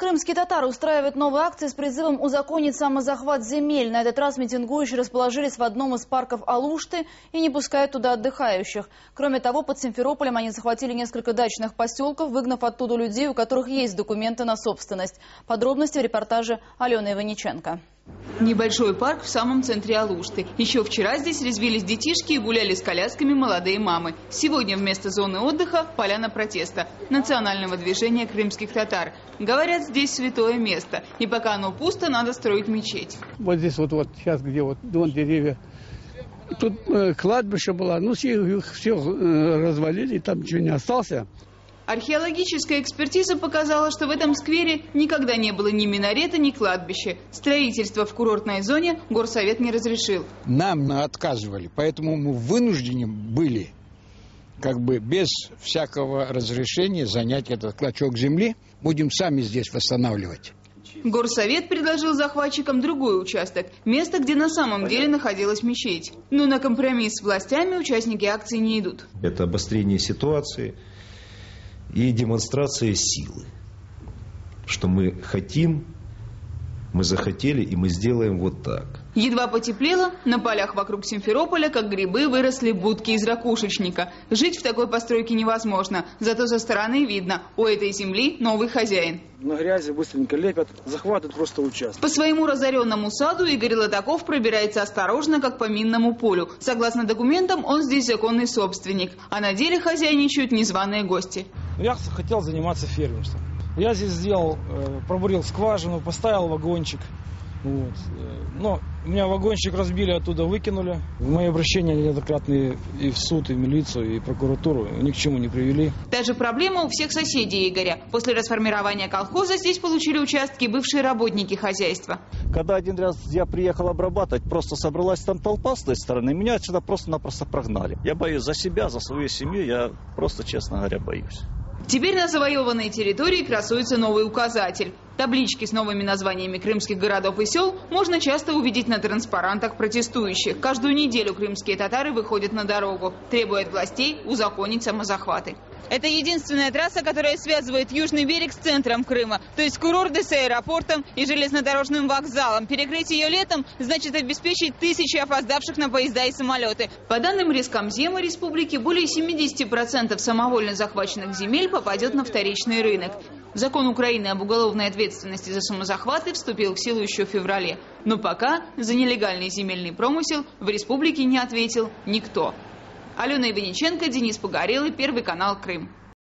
Крымские татары устраивают новые акции с призывом узаконить самозахват земель. На этот раз митингующие расположились в одном из парков Алушты и не пускают туда отдыхающих. Кроме того, под Симферополем они захватили несколько дачных поселков, выгнав оттуда людей, у которых есть документы на собственность. Подробности в репортаже Алены Иваниченко. Небольшой парк в самом центре Алушты. Еще вчера здесь резвились детишки и гуляли с колясками молодые мамы. Сегодня вместо зоны отдыха – поляна протеста национального движения крымских татар. Говорят, здесь святое место. И пока оно пусто, надо строить мечеть. Вот здесь вот сейчас, где вот вон деревья. Тут кладбище было, ну все развалили, там ничего не осталось. Археологическая экспертиза показала, что в этом сквере никогда не было ни минарета, ни кладбища. Строительство в курортной зоне горсовет не разрешил. Нам отказывали, поэтому мы вынуждены были, как бы без всякого разрешения, занять этот клочок земли. Будем сами здесь восстанавливать. Горсовет предложил захватчикам другой участок, место, где на самом деле находилась мечеть. Но на компромисс с властями участники акции не идут. Это обострение ситуации и демонстрация силы, что мы хотим, мы захотели и мы сделаем вот так. Едва потеплело, на полях вокруг Симферополя, как грибы, выросли будки из ракушечника. Жить в такой постройке невозможно, зато со стороны видно, у этой земли новый хозяин. На грязи быстренько лепят, захватывают просто участок. По своему разоренному саду Игорь Латаков пробирается осторожно, как по минному полю. Согласно документам, он здесь законный собственник, а на деле хозяйничают незваные гости. Я хотел заниматься фермерством. Я здесь сделал, пробурил скважину, поставил вагончик. Вот. Но у меня вагончик разбили, оттуда выкинули. Мои обращения неоднократные и в суд, и в милицию, и в прокуратуру ни к чему не привели. Та же проблема у всех соседей Игоря. После расформирования колхоза здесь получили участки бывшие работники хозяйства. Когда один раз я приехал обрабатывать, просто собралась там толпа с той стороны, меня отсюда просто-напросто прогнали. Я боюсь за себя, за свою семью, я просто, честно говоря, боюсь. Теперь на завоеванной территории красуется новый указатель. Таблички с новыми названиями крымских городов и сел можно часто увидеть на транспарантах протестующих. Каждую неделю крымские татары выходят на дорогу, требуя от властей узаконить самозахваты. Это единственная трасса, которая связывает южный берег с центром Крыма, то есть курорты с аэропортом и железнодорожным вокзалом. Перекрыть ее летом значит обеспечить тысячи опоздавших на поезда и самолеты. По данным Рескомзема республики, более 70% самовольно захваченных земель попадет на вторичный рынок. Закон Украины об уголовной ответственности за самозахваты вступил в силу еще в феврале. Но пока за нелегальный земельный промысел в республике не ответил никто. Алена Иваниченко, Денис Погорелый, Первый канал, Крым.